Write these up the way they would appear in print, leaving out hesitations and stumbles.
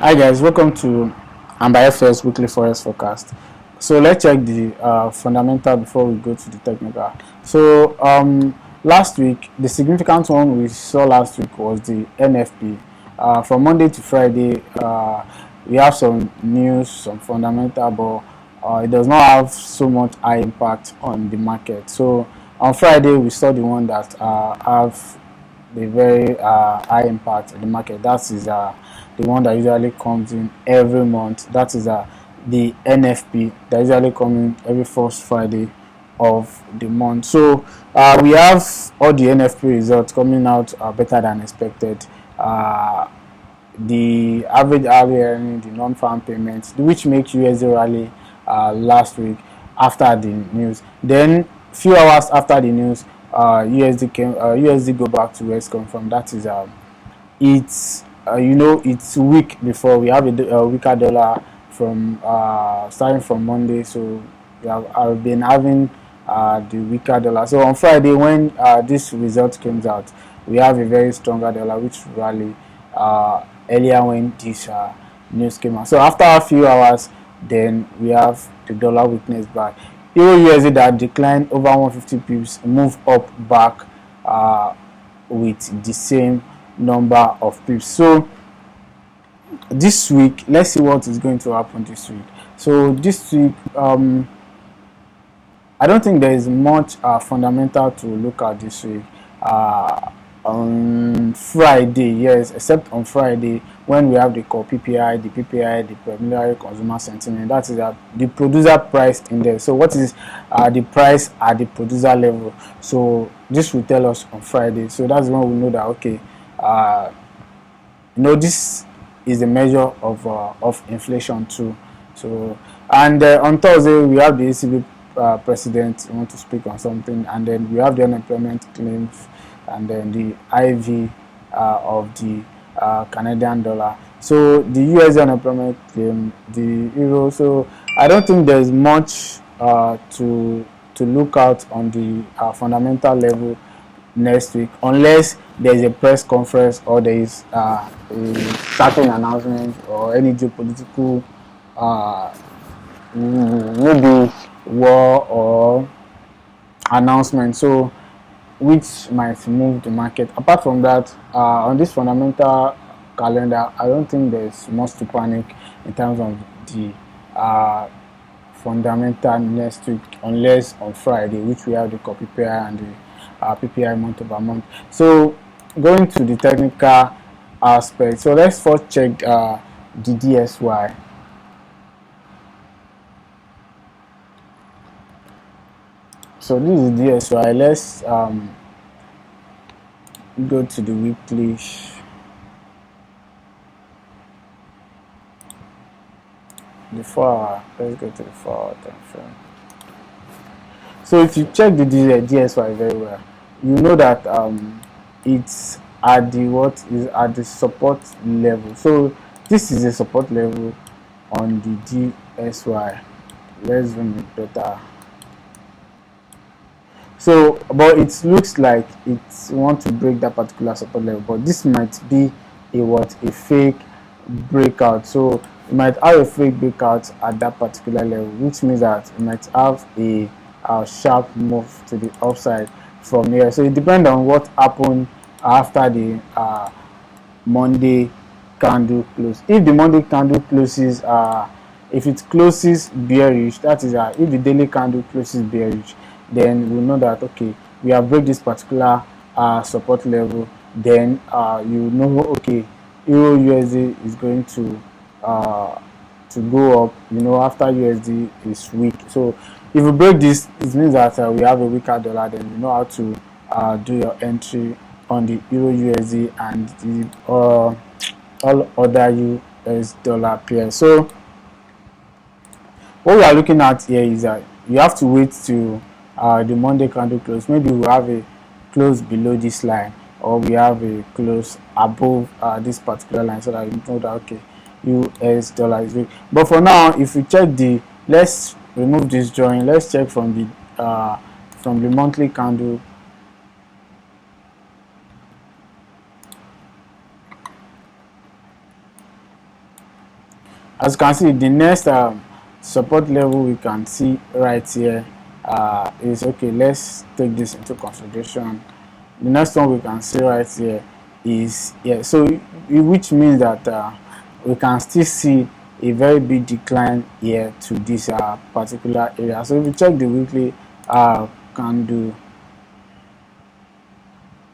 Hi guys, welcome to Ambafx weekly Forex forecast. So let's check the fundamental before we go to the technical. So last week, the significant one we saw last week was the NFP. From Monday to Friday, we have some news, some fundamental, but it does not have so much high impact on the market. So on Friday, we saw the one that have the very high impact in the market. That is the one that usually comes in every month. That is the NFP that usually comes in every first Friday of the month. So we have all the NFP results coming out better than expected. The average hourly earning, the non-farm payments, which makes USD rally last week after the news. Then few hours after the news, USD go back to where it's come from. That is it's it's week before we have a weaker dollar from starting from Monday. So I've been having the weaker dollar. So on Friday when this result comes out, we have a very stronger dollar which rally earlier when this news came out. So after a few hours, then we have the dollar weakness back. Euro USD that declined over 150 pips move up back with the same number of pips. So this week, let's see what is going to happen this week. So this week, I don't think there is much fundamental to look at this week. On Friday, yes, except on Friday when we have the core PPI, the preliminary consumer sentiment. That is the producer price index. So what is the price at the producer level? So this will tell us on Friday. So that's when we know that okay, this is a measure of inflation too. So and on Thursday we have the ECB president want to speak on something, and then we have the unemployment claims, and then the IV of the Canadian dollar. So the US unemployment claim, the euro. So I don't think there is much to look out on the fundamental level next week, unless there is a press conference or there is a starting announcement or any geopolitical maybe war or announcement. So which might move the market. Apart from that, on this fundamental calendar, I don't think there's much to panic in terms of the fundamental next week, unless on Friday, which we have the core PPI and the PPI month over month. So going to the technical aspect, so let's first check the DSY. So this is DSY. Let's go to the weekly. The 4 hour. Let's go to the 4 hour time frame. So if you check the DSY very well, you know that it's at the support level. So this is a support level on the DSY. Let's zoom it better. So, but it looks like it wants to break that particular support level, but this might be a fake breakout. So it might have a fake breakout at that particular level, which means that it might have a sharp move to the upside from here. So it depends on what happened after the Monday candle close. If the Monday candle closes, if it closes bearish, that is if the daily candle closes bearish, then we know that okay, we have break this particular support level. Then you know okay, Euro USD is going to go up, after USD is weak. So if we break this, it means that we have a weaker dollar. Then you know how to do your entry on the Euro USD and the all other US dollar pairs. So what we are looking at here is that you have to wait till the Monday candle close. Maybe we have a close below this line, or we have a close above this particular line, so that you know that okay, US dollar is weak. But for now, if we check let's remove this drawing. Let's check from the monthly candle. as you can see, the next support level we can see right here is, okay, let's take this into consideration. The next one we can see right here is, yeah, so which means that we can still see a very big decline here to this particular area. So if you check the weekly candle,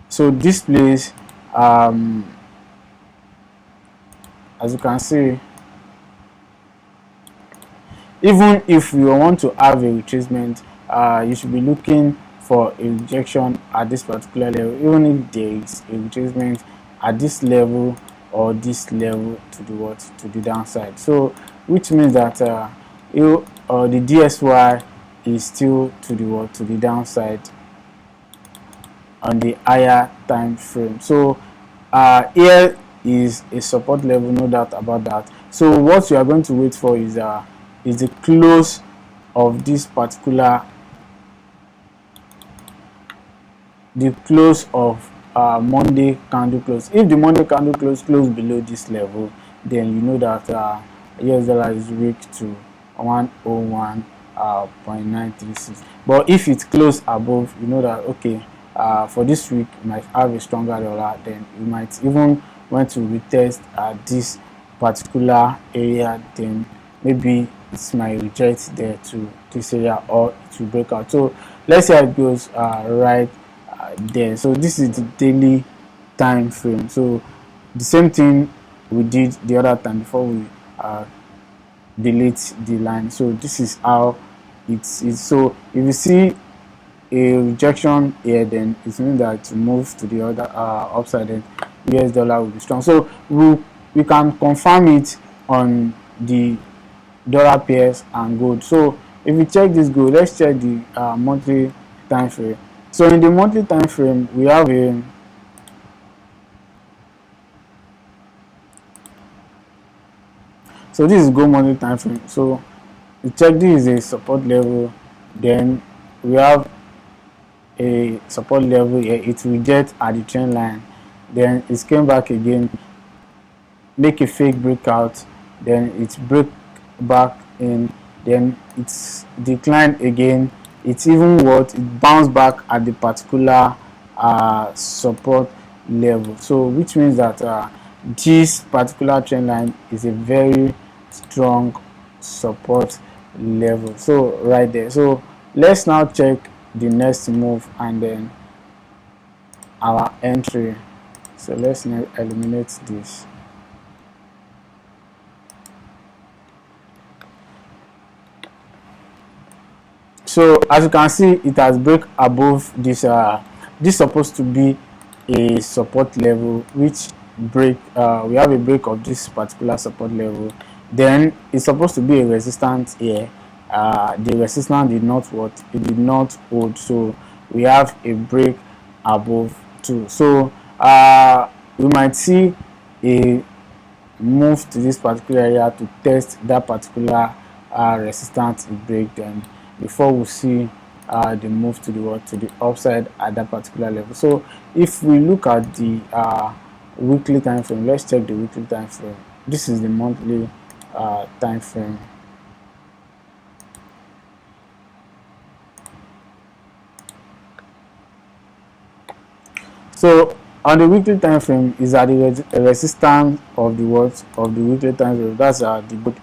so this place, as you can see, even if you want to have a retracement, you should be looking for a rejection at this particular level, even if there is a retracement at this level or this level to the what, to the downside. So which means that the DSY is still to the what, to the downside on the higher time frame. So here is a support level, no doubt about that. So what you are going to wait for is the close of this particular, the close of Monday candle close. If the Monday candle close below this level, then you know that US dollar is weak to 101.936. But if it close above, you know that, okay, for this week you might have a stronger dollar, then you might even want to retest at this particular area, then maybe it might reject there to this area, or it will break out. So let's see how it goes right there. So this is the daily time frame. So the same thing we did the other time before we delete the line. So this is how it's. So if you see a rejection here, then it means that to move to the other upside, then US dollar will be strong. So we can confirm it on the dollar pairs and gold. So if you check this gold, let's check the monthly time frame. So in the monthly time frame, we have a so this is gold monthly time frame. So you check, this is a support level, then we have a support level here. It reject at the trend line, then it came back again, make a fake breakout, then it break back in, then it's declined again. It's even what, it bounced back at the particular support level. So which means that this particular trend line is a very strong support level. So right there. So let's now check the next move and then our entry. So let's now eliminate this. So as you can see, it has break above this. This supposed to be a support level, which break. We have a break of this particular support level. Then it's supposed to be a resistance here. The resistance did not what? It did not hold. So we have a break above too. So we might see a move to this particular area to test that particular resistance it break, then before we see the move to the what, to the upside at that particular level. So if we look at the weekly time frame, let's check the weekly time frame. This is the monthly time frame. So on the weekly time frame is at the resistance of the what, of the weekly time frame. That's the good.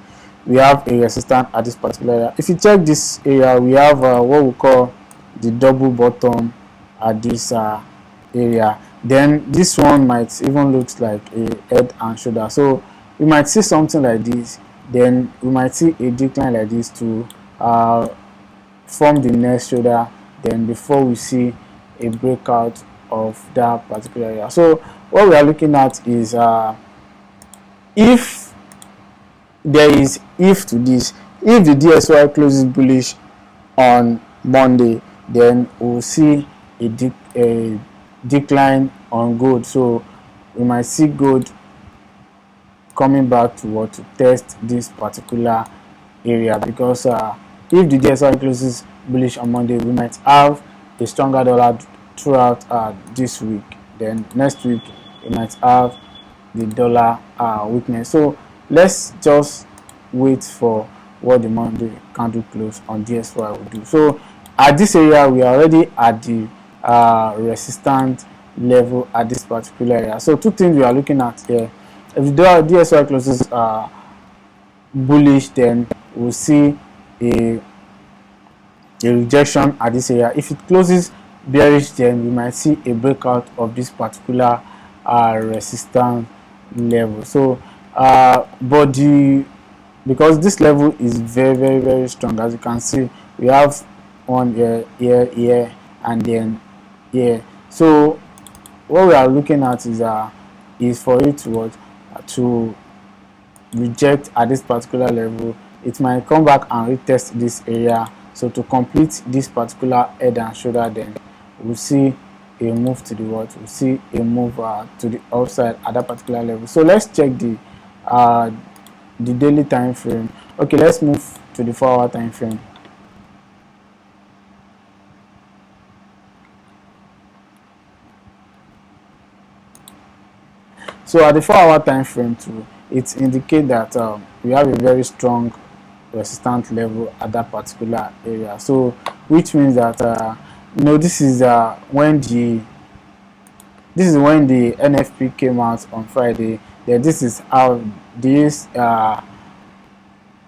We have a resistance at this particular area. If you check this area, we have what we call the double bottom at this area. Then this one might even looks like a head and shoulder. So we might see something like this. Then we might see a decline like this to form the next shoulder. Then before we see a breakout of that particular area. So what we are looking at is if there is if to this, if the DSY closes bullish on Monday, then we'll see a decline on gold. So we might see gold coming back to what, to test this particular area, because if the DSY closes bullish on Monday, we might have a stronger dollar throughout this week. Then next week we might have the dollar weakness. So let's just wait for what the Monday candle close on DSY will do. So at this area, we are already at the resistance level at this particular area. So two things we are looking at here. If the DSY closes bullish, then we'll see a rejection at this area. If it closes bearish, then we might see a breakout of this particular resistance level. So but because this level is very strong, as you can see, we have one here and then here. So what we are looking at is for it to reject at this particular level. It might come back and retest this area. So to complete this particular head and shoulder, then we'll see a move to the what? We'll see a move to the upside at that particular level. So let's check the daily time frame. Okay, let's move to the 4-hour time frame. So at the 4-hour time frame too, it indicates that we have a very strong resistance level at that particular area. So which means that this is when the NFP came out on Friday. Then this is how this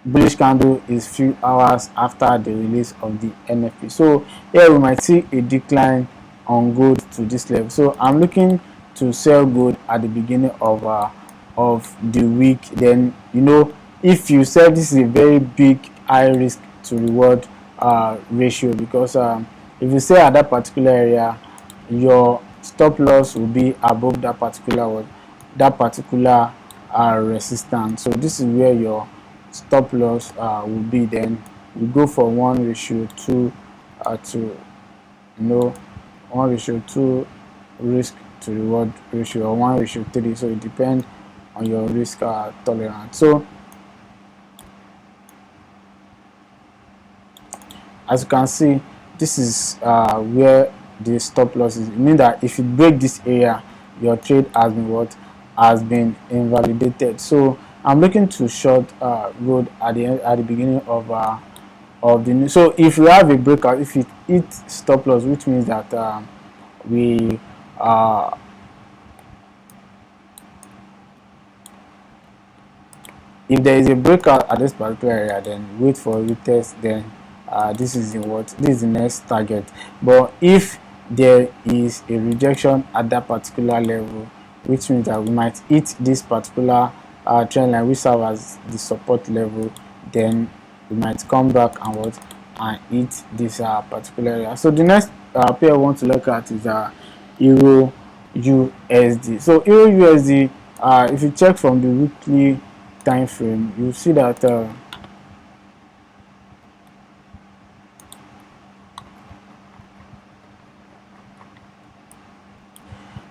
bullish candle is few hours after the release of the NFP. So here we might see a decline on gold to this level. So I'm looking to sell gold at the beginning of the week. Then if you sell, this is a very big high risk to reward ratio, because if you sell at that particular area, your stop loss will be above that particular resistance. So this is where your stop loss will be. Then you go for 1:2 to 1:2 risk to reward ratio, or 1:3. So it depends on your risk tolerance. So as you can see, this is where the stop loss is. It means that if you break this area, your trade has been invalidated. So I'm looking to short gold at the beginning of the new. So if we have a breakout, if it hits stop loss, which means that if there is a breakout at this particular area, then wait for a retest. Then this is the next target. But if there is a rejection at that particular level, which means that we might hit this particular trend line, which serves as the support level, then we might come back and hit this particular area. So the next pair I want to look at is Euro USD. So Euro USD, if you check from the weekly time frame, you see that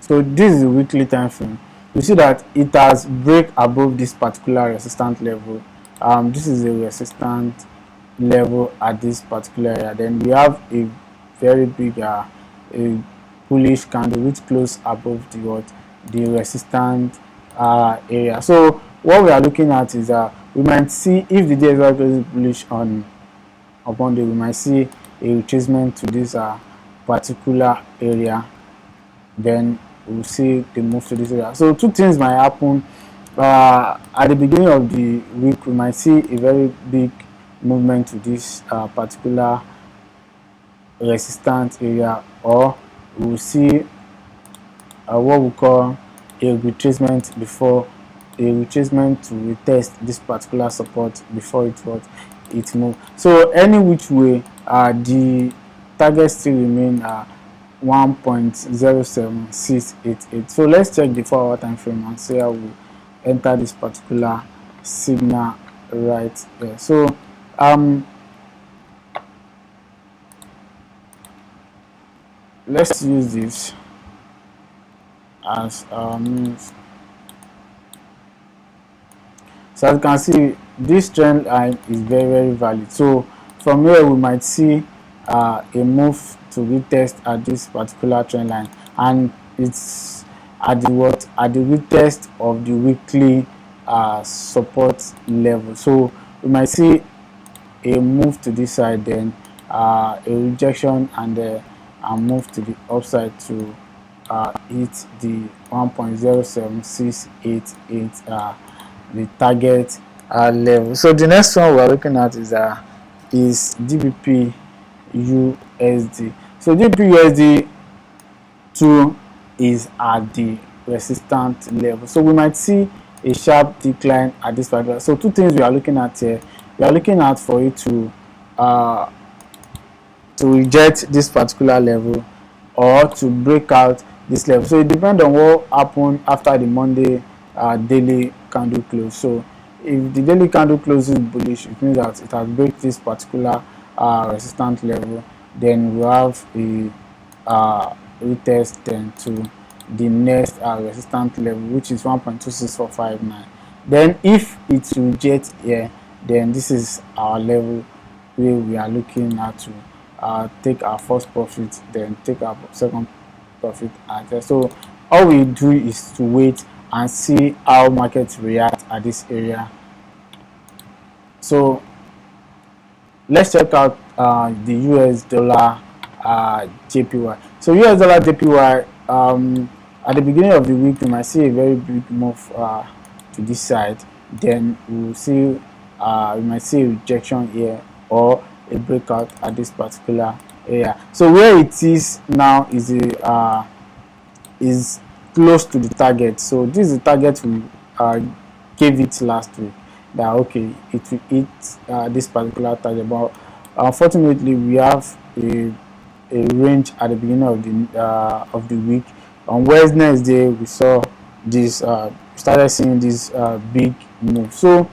so this is the weekly time frame. You see that it has break above this particular resistance level. This is a resistance level at this particular area. Then we have a very big a bullish candle which closed above the resistance area. So what we are looking at is we might see, if the DXY closes bullish on Monday, we might see a retracement to this particular area. Then we'll see the move to this area. So two things might happen. At the beginning of the week, we might see a very big movement to this particular resistance area, or we'll see what we call a retracement to retest this particular support before it moves. So any which way, the target still remain 1.07688. So let's check the 4-hour time frame and see how we enter this particular signal right there. So let's use this as so as you can see, this trend line is very valid. So from here we might see a move to retest at this particular trend line, and it's at the retest of the weekly support level. So we might see a move to this side, then a rejection, and a move to the upside to hit the 1.07688, the target level. So the next one we're looking at is GBP USD. So GBP USD 2 is at the resistance level, so we might see a sharp decline at this particular. So two things we are looking at here. We are looking at for it to reject this particular level or to break out this level. So it depends on what happened after the Monday daily candle close. So if the daily candle closes bullish, it means that it has break this particular resistance level. Then we have a retest then to the next resistance level, which is 1.26459. Then if it rejects here, then this is our level where we are looking at to take our first profit, then take our second profit. So all we do is to wait and see how markets react at this area. So let's check out the US dollar JPY. So US dollar JPY, at the beginning of the week we might see a very big move to this side. Then we will see we might see a rejection here or a breakout at this particular area. So where it is now is close to the target. So this is the target we gave it last week, that okay, it will hit this particular target, but unfortunately we have a range at the beginning of the week. On Wednesday we saw this started seeing this big move. So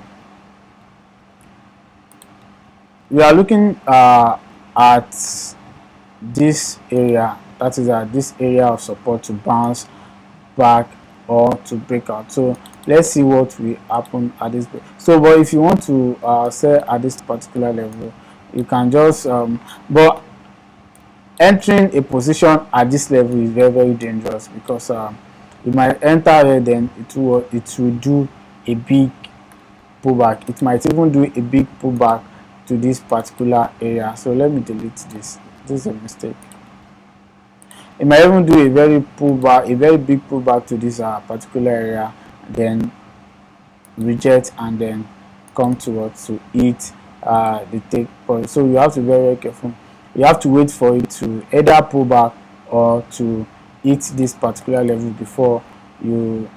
we are looking at this area, that is this area of support, to bounce back or to break out. So let's see what will happen at this. So but if you want to sell at this particular level, you can just but entering a position at this level is very, very dangerous, because you might enter here, then it will do a big pullback. It might even do a big pullback to this particular area. So let me delete this. This is a mistake. It might even do a very big pullback to this particular area, then reject and then come towards to hit the take point. So you have to be very, very careful. You have to wait for it to either pull back or to hit this particular level before you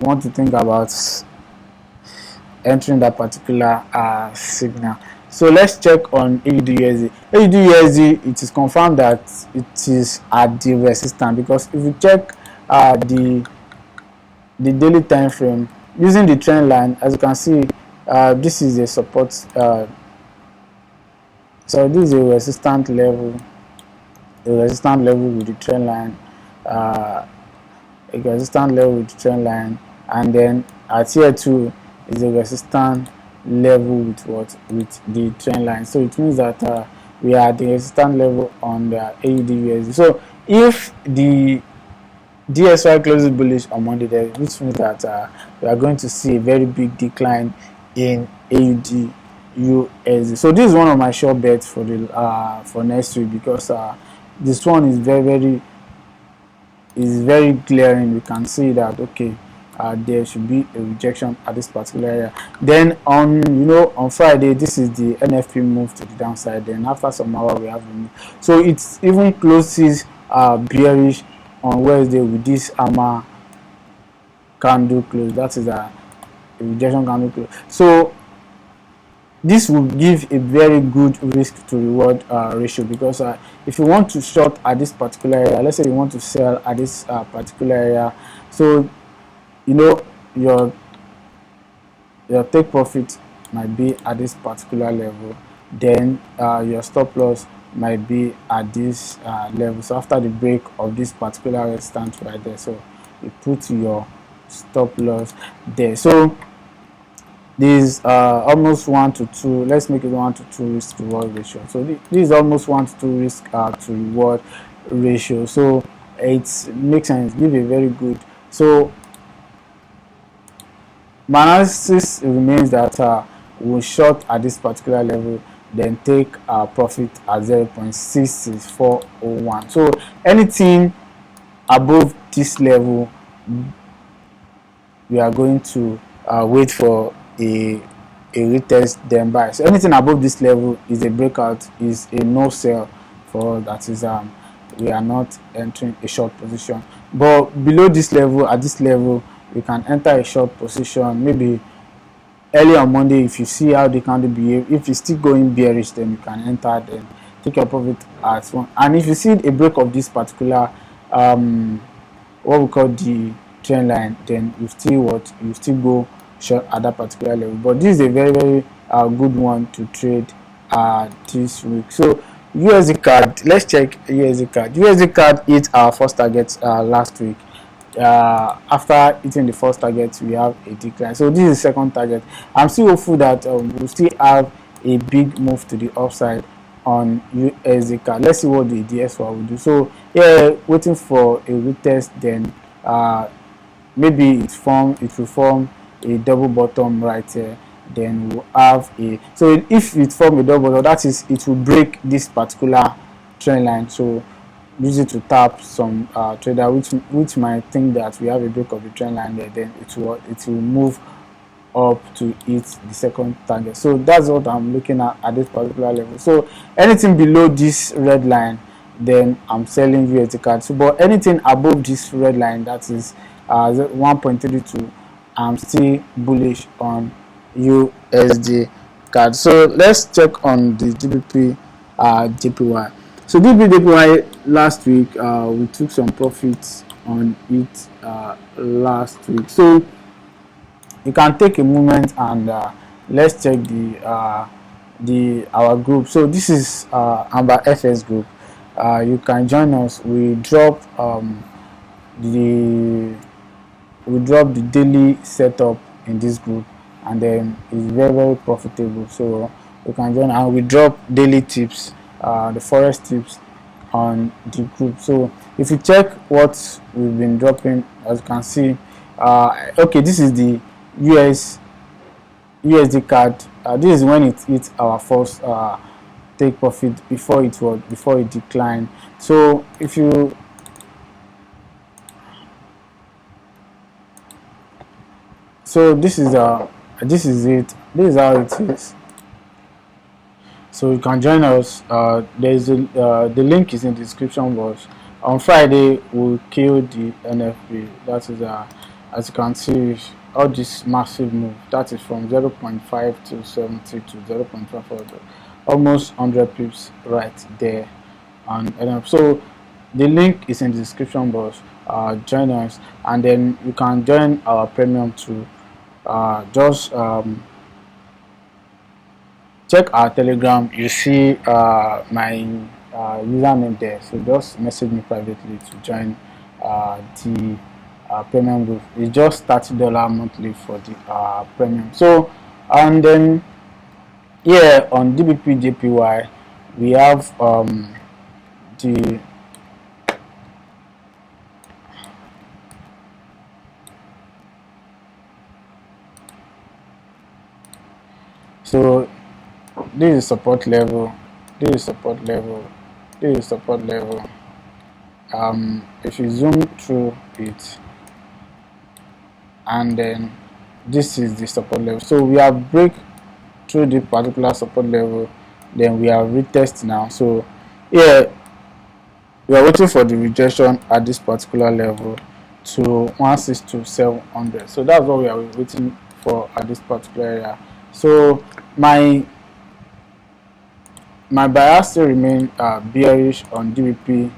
want to think about entering that particular signal. So let's check on AUD/USD. AUD/USD, it is confirmed that it is at the resistance, because if you check the daily time frame using the trend line, as you can see, this is a support. So this is a resistance level with the trend line, and then at here too is a resistance level with the trend line. So it means that we are at the resistance level on the AUD/USD. So if the DXY closes bullish on Monday, which means that we are going to see a very big decline in AUD/USD. So this is one of my short bets for the for next week, because this one is very glaring. We can see that okay, there should be a rejection at this particular area. Then on Friday, this is the NFP move to the downside. Then after some hour we have a move. So it's even closes bearish on Wednesday with this hammer candle close. That is a rejection candle close. So this will give a very good risk to reward ratio, because if you want to short at this particular area, let's say you want to sell at this particular area, so your take profit might be at this particular level, then your stop loss might be at this level. So after the break of this particular resistance right there, so you put your stop loss there. So this is almost 1 to 2. Let's make it 1 to 2 risk to reward ratio. So this is almost 1 to 2 risk to reward ratio. So it makes sense, give a very good. So my analysis remains that we'll short at this particular level, then take our profit at 0.66401. so anything above this level, we are going to wait for a retest, then buy. So anything above this level is a breakout, is a no sell for us. That is we are not entering a short position. But below this level, at this level, we can enter a short position maybe early on Monday. If you see how the candle behave, if it's still going bearish, then you can enter, then take your profit at one. And if you see a break of this particular what we call the trend line, then you still go short at that particular level. But this is a very good one to trade this week. So USD card, let's check USD card. USD card hit our first target last week. After hitting the first target, we have a decline. So this is the second target. I'm still hopeful that we'll still have a big move to the upside on USD card. Let's see what the DEC will do. So yeah, waiting for a retest, then maybe it will form a double bottom right here. Then we'll have a, so if it form a double bottom, that is, it will break this particular trend line. So use it to tap some trader which might think that we have a break of the trend line there, then it will move up to hit the second target. So that's what I'm looking at this particular level. So anything below this red line, then I'm selling USD card. So but anything above this red line, that is 1.32, I'm still bullish on USD card. So let's check on the GBP JPY. So GBP last week, we took some profits on it last week. So you can take a moment and let's check our group. So this is Ambafx group. You can join us. We drop the daily setup in this group, and then it's very profitable. So you can join, and we drop daily tips, the Forex tips on the group. So if you check what we've been dropping, as you can see, okay, this is the USD card. This is when it hit our first take profit before it declined. So if you this is it. This is how it is. So you can join us. There's the link is in the description box. On Friday we'll kill the NFP. That is as you can see, all this massive move, that is from 0.5 to 70 to 0.54, almost 100 pips right there on NFP. So the link is in the description box. Join us, and then you can join our premium too. Just check our Telegram. You see my username there, so just message me privately to join the premium group. It's just $30 monthly for the premium. So, and then here on DBP JPY we have the so this is support level, this is support level, this is support level. If you zoom through it, and then this is the support level. So we have break through the particular support level, then we have retest now. So here we are waiting for the rejection at this particular level to 162,700. So that's what we are waiting for at this particular area. So my bias still remain bearish on DBP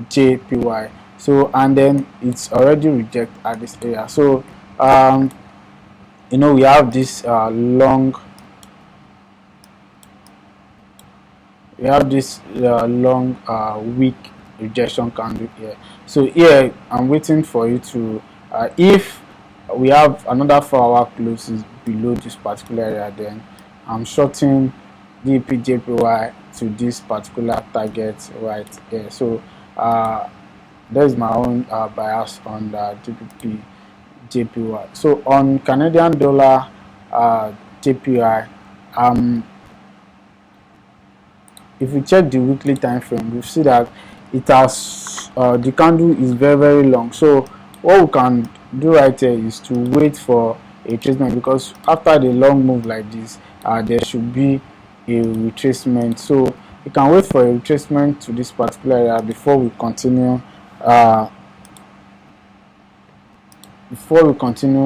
JPY. So, and then it's already rejected at this area. So you know, we have this long weak rejection candle here. So here I'm waiting for you to if we have another 4-hour closes below this particular area, then I'm shorting DBP JPY to this particular target right here. So there's my own bias on the DBP JPY. So on Canadian dollar JPY, if you check the weekly time frame, you see that it has the candle is very long. So what we can do right here is to wait for a retracement, because after the long move like this, there should be a retracement. So you can wait for a retracement to this particular area before we continue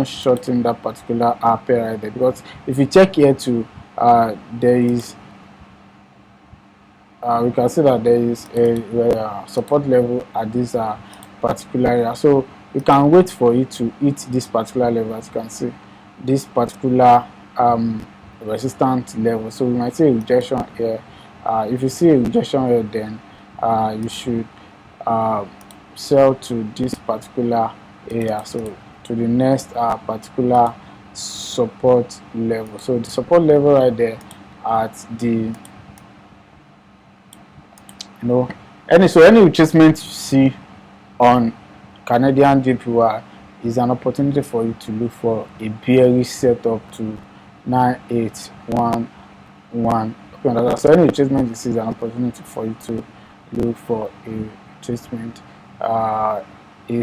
shorting that particular pair right there. Because if you check here too, there is we can see that there is a support level at this particular area. So you can wait for it to hit this particular level. As you can see, this particular resistance level. So we might see a rejection here. If you see a rejection here, then you should sell to this particular area, so to the next particular support level. So the support level right there at the any retracement you see on Canadian JPY is an opportunity for you to look for a bearish setup to 9811. So any retracement you see is an opportunity for you to look for a retracement, a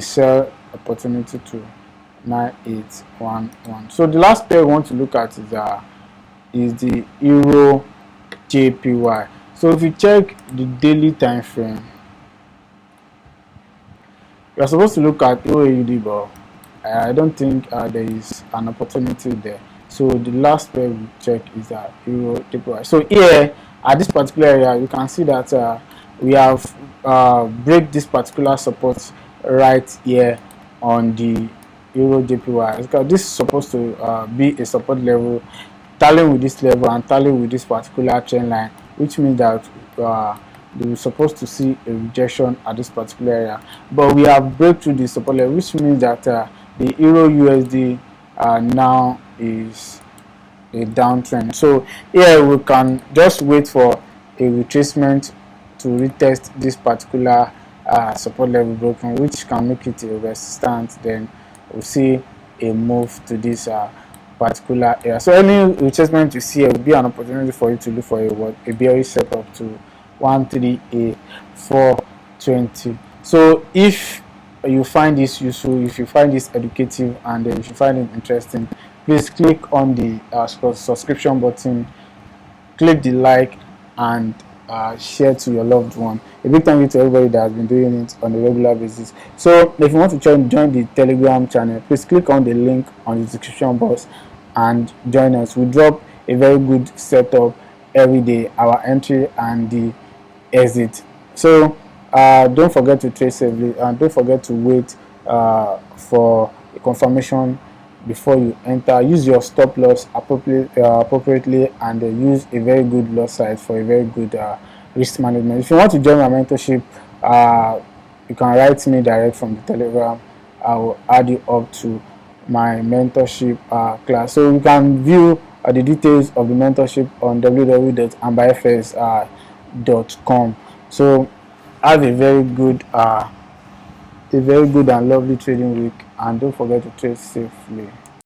sell opportunity to 9811. So the last pair we want to look at is the Euro JPY. So if you check the daily time frame, you are supposed to look at EURUSD, but I don't think there is an opportunity there. So the last pair we check is that Euro JPY. So here at this particular area, you can see that we have break this particular support right here on the Euro JPY. Because this is supposed to be a support level, tallying with this level and tallying with this particular trend line, which means that they were supposed to see a rejection at this particular area. But we have break through the support level, which means that the Euro USD now is a downtrend. So here we can just wait for a retracement to retest this particular support level broken, which can make it a resistance. Then we'll see a move to this particular area. So any retracement you see will be an opportunity for you to look for a bearish setup to 138,420. So if you find this useful, if you find this educative, and if you find it interesting, please click on the subscription button, click the like, and share to your loved one. A big thank you to everybody that has been doing it on a regular basis. So if you want to join the Telegram channel, please click on the link on the description box and join us. We drop a very good setup every day, our entry and the exit. So don't forget to trade safely, and don't forget to wait for a confirmation before you enter. Use your stop loss appropriately, and use a very good loss size for a very good risk management. If you want to join my mentorship, you can write me direct from the Telegram. I will add you up to my mentorship class. So you can view the details of the mentorship on www.ambafx.com. So have a very good and lovely trading week, and don't forget to trade safely.